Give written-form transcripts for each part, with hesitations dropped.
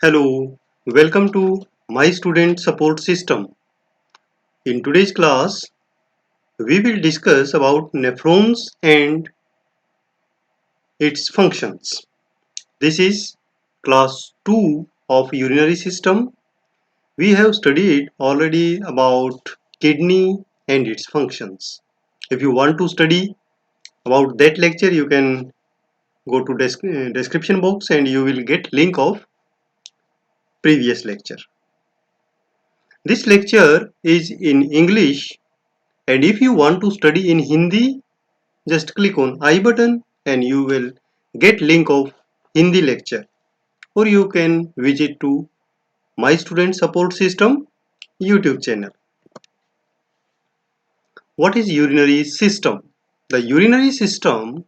Hello, welcome to my student support system. In today's class, we will discuss about nephrons and its functions. This is class 2 of urinary system. We have studied already about kidney and its functions. If you want to study about that lecture, you can go to description box and you will get link of previous lecture. This lecture is in English. And if you want to study in Hindi, just click on I button and you will get link of Hindi lecture. Or you can visit to My Student Support System YouTube channel. What is urinary system? The urinary system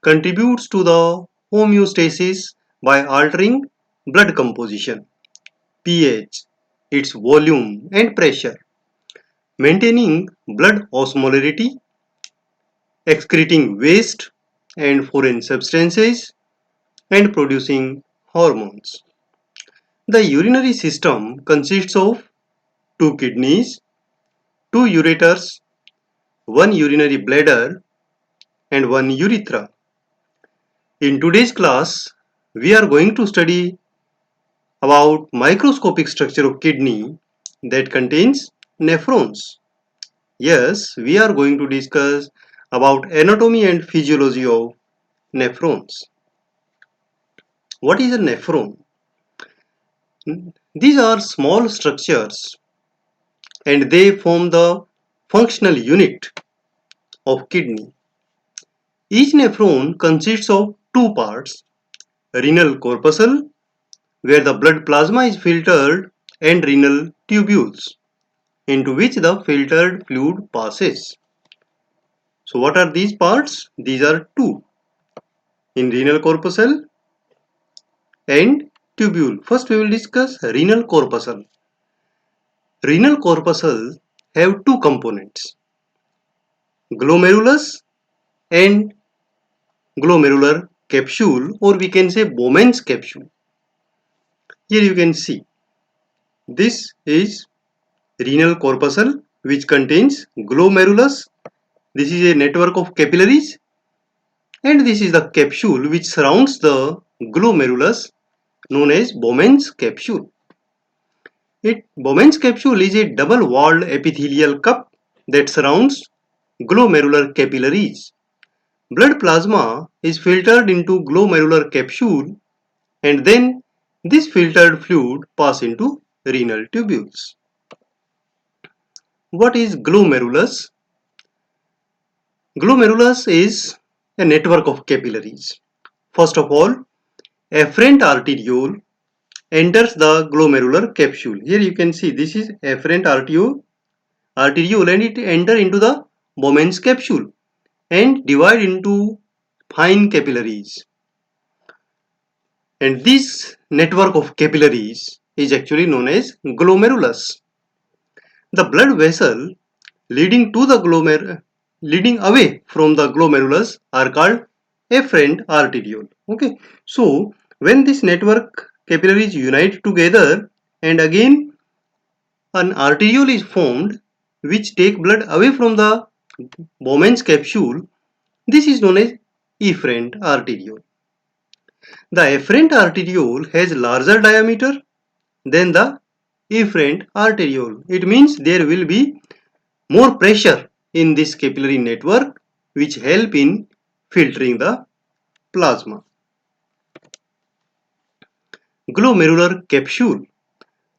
contributes to the homeostasis by altering blood composition, pH, its volume and pressure, maintaining blood osmolarity, excreting waste and foreign substances, and producing hormones. The urinary system consists of two kidneys, two ureters, one urinary bladder, and one urethra. In today's class, we are going to study about microscopic structure of kidney that contains nephrons. Yes, we are going to discuss about anatomy and physiology of nephrons. What is a nephron? These are small structures and they form the functional unit of kidney. Each nephron consists of two parts, renal corpuscle where the blood plasma is filtered and renal tubules into which the filtered fluid passes. So what are these parts? These are two in renal corpuscle and tubule. First we will discuss renal corpuscle. Renal corpuscle have two components, glomerulus and glomerular capsule, or we can say Bowman's capsule. Here you can see this is renal corpuscle which contains glomerulus. This is a network of capillaries and this is the capsule which surrounds the glomerulus known as Bowman's capsule. Bowman's capsule is a double-walled epithelial cup that surrounds glomerular capillaries. Blood plasma is filtered into glomerular capsule and then this filtered fluid passes into renal tubules. What is glomerulus? Glomerulus is a network of capillaries. First of all, afferent arteriole enters the glomerular capsule. Here you can see this is afferent arteriole and it enters into the Bowman's capsule and divide into fine capillaries. And this network of capillaries is actually known as glomerulus. The blood vessel leading away from the glomerulus are called afferent arteriole. Okay, so when this network capillaries unite together and again an arteriole is formed which take blood away from the Bowman's capsule, this is known as efferent arteriole. The afferent arteriole has larger diameter than the efferent arteriole. It means there will be more pressure in this capillary network which help in filtering the plasma. Glomerular capsule.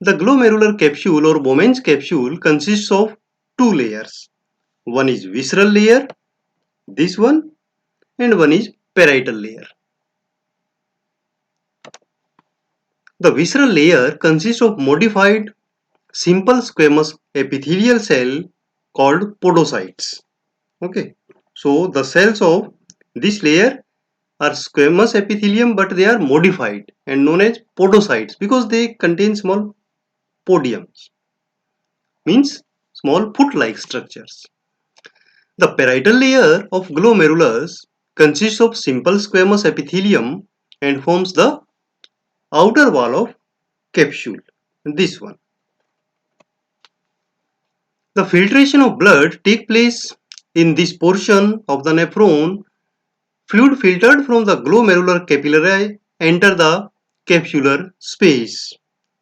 The glomerular capsule or Bowman's capsule consists of two layers. One is visceral layer, this one, and one is parietal layer. The visceral layer consists of modified simple squamous epithelial cell called podocytes. Okay, so the cells of this layer are squamous epithelium but they are modified and known as podocytes because they contain small podiums, means small foot-like structures. The parietal layer of glomerulus consists of simple squamous epithelium and forms the outer wall of capsule, this one. The filtration of blood takes place in this portion of the nephron. Fluid filtered from the glomerular capillary enter the capsular space,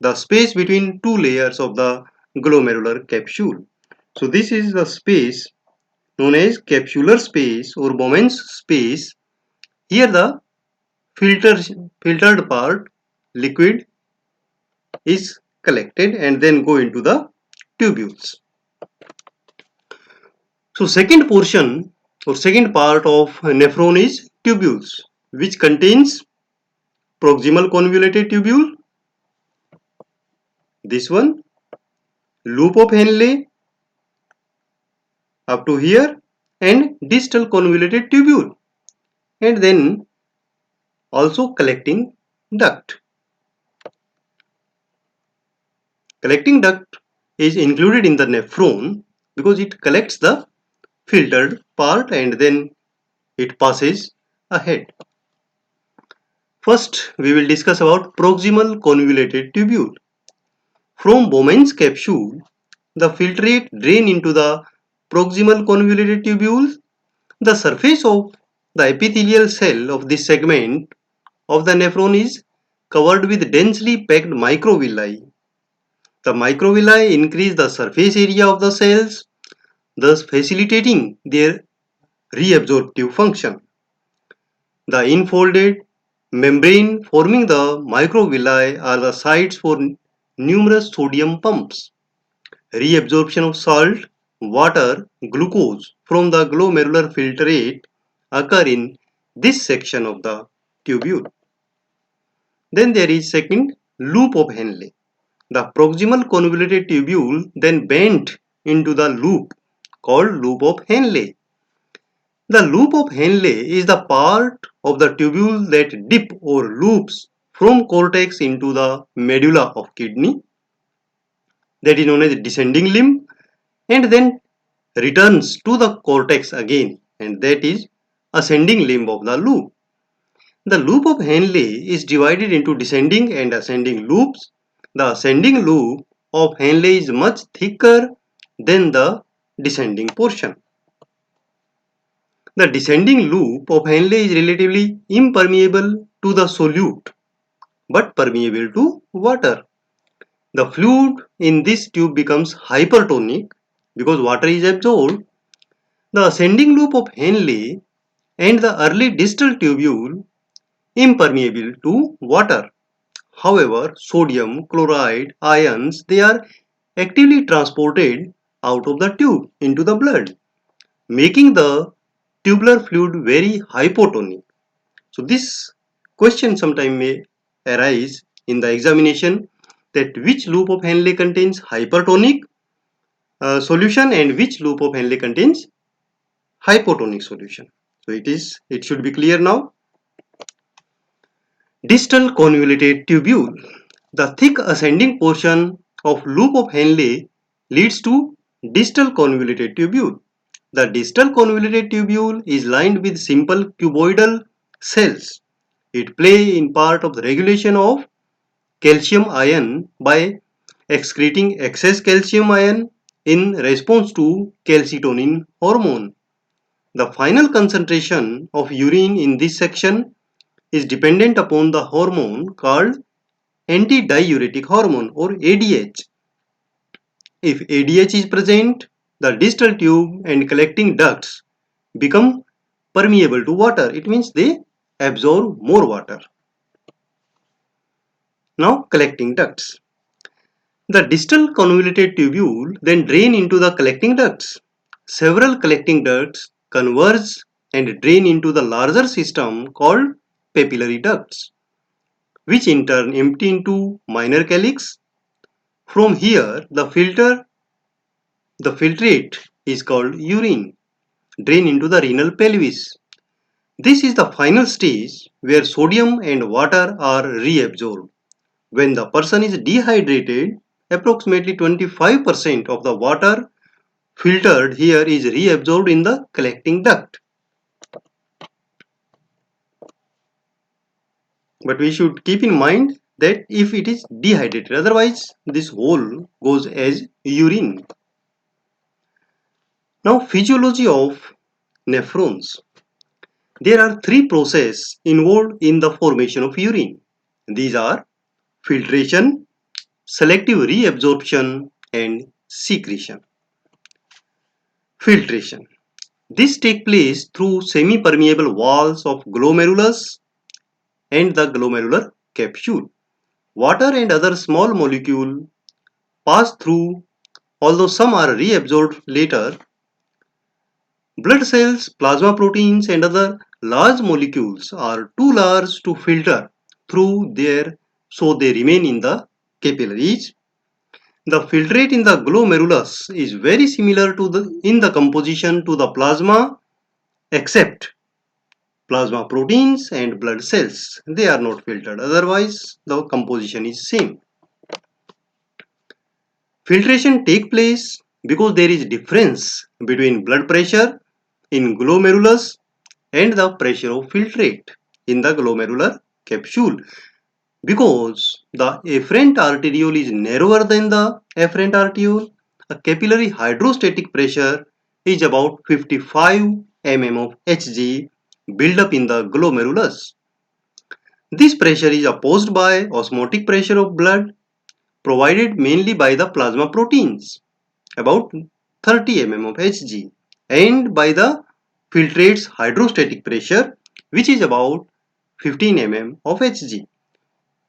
the space between two layers of the glomerular capsule. So this is the space known as capsular space or Bowman's space. Here the filtered part, liquid, is collected and then go into the tubules. So second portion or second part of nephron is tubules, which contains proximal convoluted tubule, this one, loop of Henle up to here, and distal convoluted tubule, and then also collecting duct. Collecting duct is included in the nephron because it collects the filtered part and then it passes ahead. First, we will discuss about proximal convoluted tubule. From Bowman's capsule, the filtrate drain into the proximal convoluted tubules. The surface of the epithelial cell of this segment of the nephron is covered with densely packed microvilli. The microvilli increase the surface area of the cells, thus facilitating their reabsorptive function. The infolded membrane forming the microvilli are the sites for numerous sodium pumps. Reabsorption of salt, water, glucose from the glomerular filtrate occur in this section of the tubule. Then there is second loop of Henle. The proximal convoluted tubule then bent into the loop called loop of Henle. The loop of Henle is the part of the tubule that dip or loops from cortex into the medulla of kidney, that is known as descending limb, and then returns to the cortex again, and that is ascending limb of the loop. The loop of Henle is divided into descending and ascending loops. The ascending loop of Henle is much thicker than the descending portion. The descending loop of Henle is relatively impermeable to the solute but permeable to water. The fluid in this tube becomes hypertonic because water is absorbed. The ascending loop of Henle and the early distal tubule impermeable to water. However, sodium, chloride, ions, they are actively transported out of the tube into the blood, making the tubular fluid very hypotonic. So this question sometime may arise in the examination, that which loop of Henle contains hypertonic solution and which loop of Henle contains hypotonic solution. So it should be clear now. Distal convoluted tubule. The thick ascending portion of loop of Henle leads to distal convoluted tubule. The distal convoluted tubule is lined with simple cuboidal cells. It plays in part of the regulation of calcium ion by excreting excess calcium ion in response to calcitonin hormone. The final concentration of urine in this section is dependent upon the hormone called antidiuretic hormone or ADH. If ADH is present, the distal tube and collecting ducts become permeable to water. It means they absorb more water. Now collecting ducts. The distal convoluted tubule then drain into the collecting ducts. Several collecting ducts converge and drain into the larger system called papillary ducts, which in turn empty into minor calyx. From here, the filtrate is called urine, drain into the renal pelvis. This is the final stage where sodium and water are reabsorbed. When the person is dehydrated, approximately 25% of the water filtered here is reabsorbed in the collecting duct. But we should keep in mind that if it is dehydrated, otherwise this whole goes as urine. Now physiology of nephrons. There are three processes involved in the formation of urine. These are filtration, selective reabsorption and secretion. Filtration. This takes place through semi-permeable walls of glomerulus and the glomerular capsule. Water and other small molecules pass through, although some are reabsorbed later. Blood cells, plasma proteins and other large molecules are too large to filter through there, so they remain in the capillaries. The filtrate in the glomerulus is very similar to in the composition to the plasma, except plasma proteins and blood cells. They are not filtered, otherwise the composition is same. Filtration take place because there is difference between blood pressure in glomerulus and the pressure of filtrate in the glomerular capsule, because the afferent arteriole is narrower than the afferent arteriole. A capillary hydrostatic pressure is about 55 mm of Hg build up in the glomerulus. This pressure is opposed by osmotic pressure of blood provided mainly by the plasma proteins, about 30 mm of Hg, and by the filtrate's hydrostatic pressure, which is about 15 mm of Hg.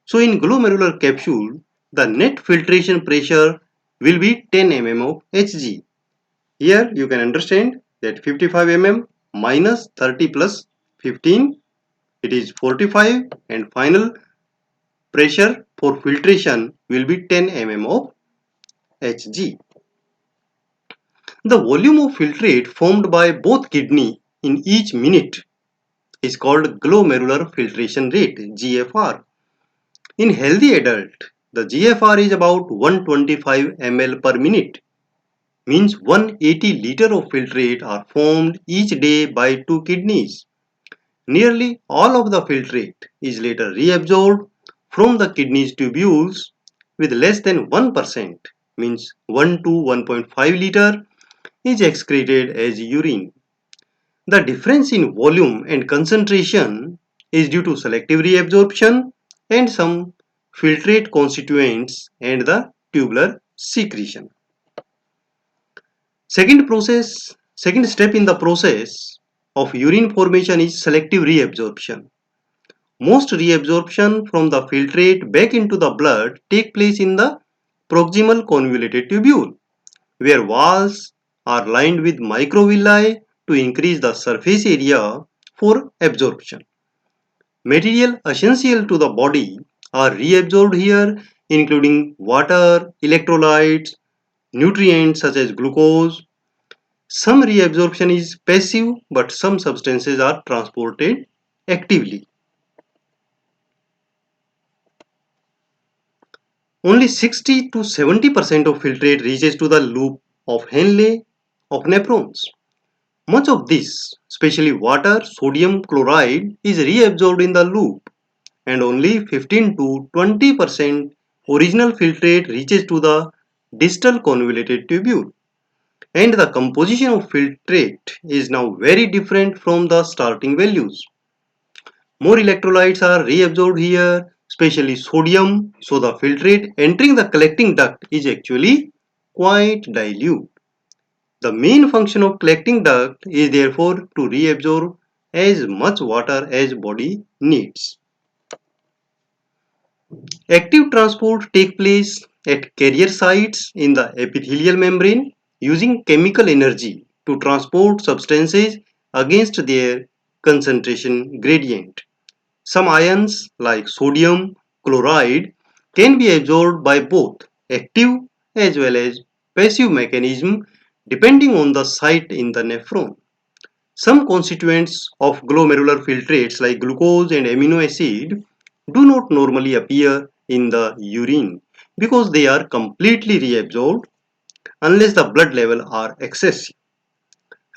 So in glomerular capsule, the net filtration pressure will be 10 mm of Hg. Here you can understand that 55 mm minus 30 plus 15, it is 45, and final pressure for filtration will be 10 mm of Hg. The volume of filtrate formed by both kidney in each minute is called glomerular filtration rate, GFR. In healthy adult, the GFR is about 125 ml per minute, means 180 liter of filtrate are formed each day by two kidneys. Nearly all of the filtrate is later reabsorbed from the kidney's tubules, with less than 1%, means 1 to 1.5 liter, is excreted as urine. The difference in volume and concentration is due to selective reabsorption and some filtrate constituents and the tubular secretion. Second step in the process of urine formation is selective reabsorption. Most reabsorption from the filtrate back into the blood take place in the proximal convoluted tubule, where walls are lined with microvilli to increase the surface area for absorption. Material essential to the body are reabsorbed here, including water, electrolytes, nutrients such as glucose. Some reabsorption is passive, but some substances are transported actively. Only 60 to 70% of filtrate reaches to the loop of Henle of nephrons. Much of this, especially water, sodium chloride, is reabsorbed in the loop, and only 15 to 20% original filtrate reaches to the distal convoluted tubule. And the composition of filtrate is now very different from the starting values. More electrolytes are reabsorbed here, especially sodium, so the filtrate entering the collecting duct is actually quite dilute. The main function of collecting duct is therefore to reabsorb as much water as body needs. Active transport takes place at carrier sites in the epithelial membrane using chemical energy to transport substances against their concentration gradient. Some ions like sodium chloride can be absorbed by both active as well as passive mechanism depending on the site in the nephron. Some constituents of glomerular filtrates like glucose and amino acid do not normally appear in the urine because they are completely reabsorbed unless the blood level are excessive.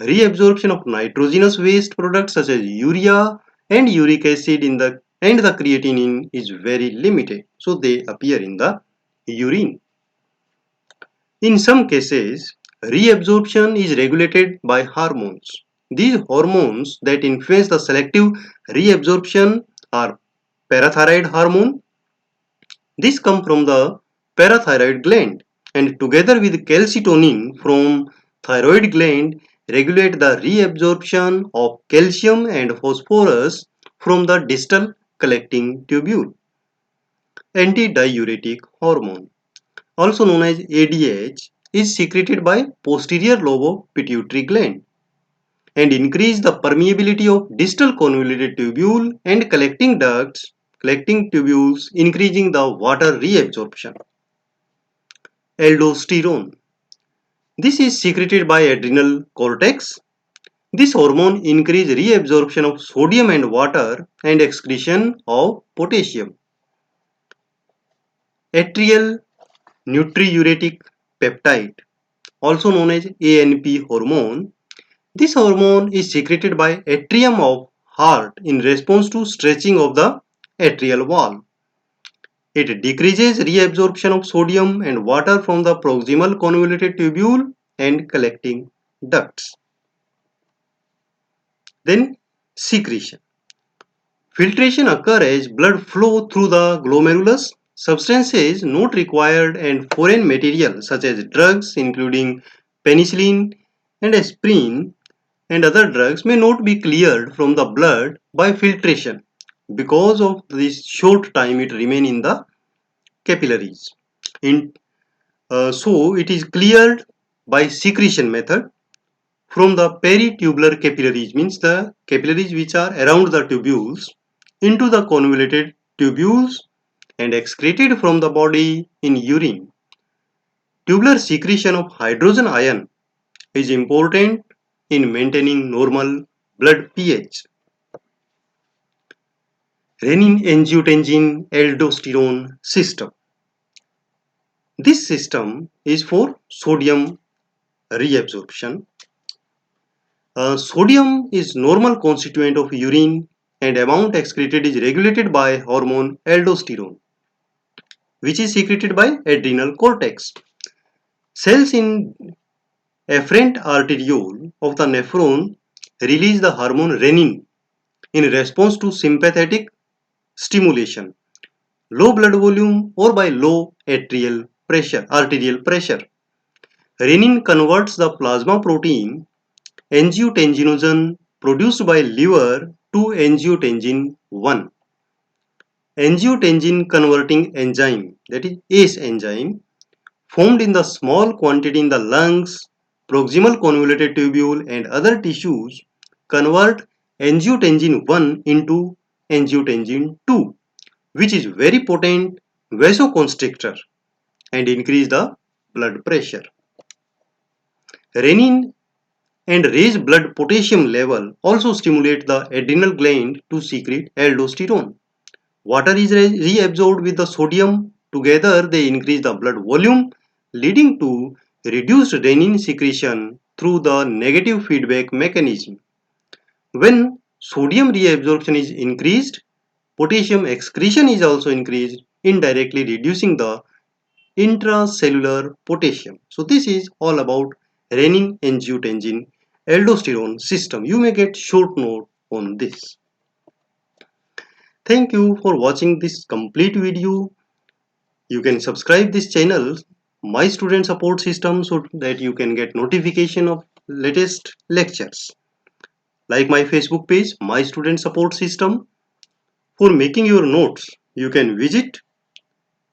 Reabsorption of nitrogenous waste products such as urea and uric acid in the and the creatinine is very limited, so they appear in the urine. In some cases, reabsorption is regulated by hormones. These hormones that influence the selective reabsorption are parathyroid hormone. This comes from the parathyroid gland and together with calcitonin from thyroid gland regulate the reabsorption of calcium and phosphorus from the distal collecting tubule. Antidiuretic hormone, also known as ADH, is secreted by posterior lobe of pituitary gland and increase the permeability of distal convoluted tubule and collecting tubules, increasing the water reabsorption. Aldosterone. This is secreted by adrenal cortex. This hormone increases reabsorption of sodium and water and excretion of potassium. Atrial natriuretic peptide, also known as ANP hormone. This hormone is secreted by atrium of heart in response to stretching of the atrial wall. It decreases reabsorption of sodium and water from the proximal convoluted tubule and collecting ducts. Then secretion. Filtration occurs as blood flow through the glomerulus. Substances not required and foreign material such as drugs including penicillin and aspirin and other drugs may not be cleared from the blood by filtration because of this short time it remain in the capillaries. So it is cleared by secretion method from the peritubular capillaries, means the capillaries which are around the tubules, into the convoluted tubules and excreted from the body in urine. Tubular secretion of hydrogen ion is important in maintaining normal blood pH. Renin-angiotensin-aldosterone system. This system is for sodium reabsorption. Sodium is normal constituent of urine and amount excreted is regulated by hormone aldosterone, which is secreted by adrenal cortex. Cells in afferent arteriole of the nephron release the hormone renin in response to sympathetic stimulation, low blood volume or by low arterial pressure. Renin converts the plasma protein angiotensinogen produced by liver to angiotensin 1. Angiotensin converting enzyme, that is ACE enzyme, formed in the small quantity in the lungs, proximal convoluted tubule and other tissues convert angiotensin 1 into angiotensin 2, which is very potent vasoconstrictor and increase the blood pressure. Renin and raise blood potassium level also stimulate the adrenal gland to secrete aldosterone. Water is reabsorbed with the sodium. Together they increase the blood volume leading to reduced renin secretion through the negative feedback mechanism. When sodium reabsorption is increased, potassium excretion is also increased, indirectly reducing the intracellular potassium. So this is all about renin-angiotensin aldosterone system. You may get short note on this. Thank you for watching this complete video. You can subscribe this channel, My Student Support System, so that you can get notification of latest lectures. Like my Facebook page, My Student Support System. For making your notes, you can visit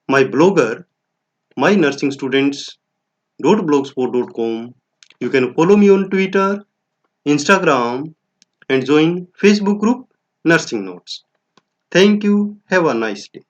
my blogger, mynursingstudents.blogspot.com. You can follow me on Twitter, Instagram, and join Facebook group Nursing Notes. Thank you. Have a nice day.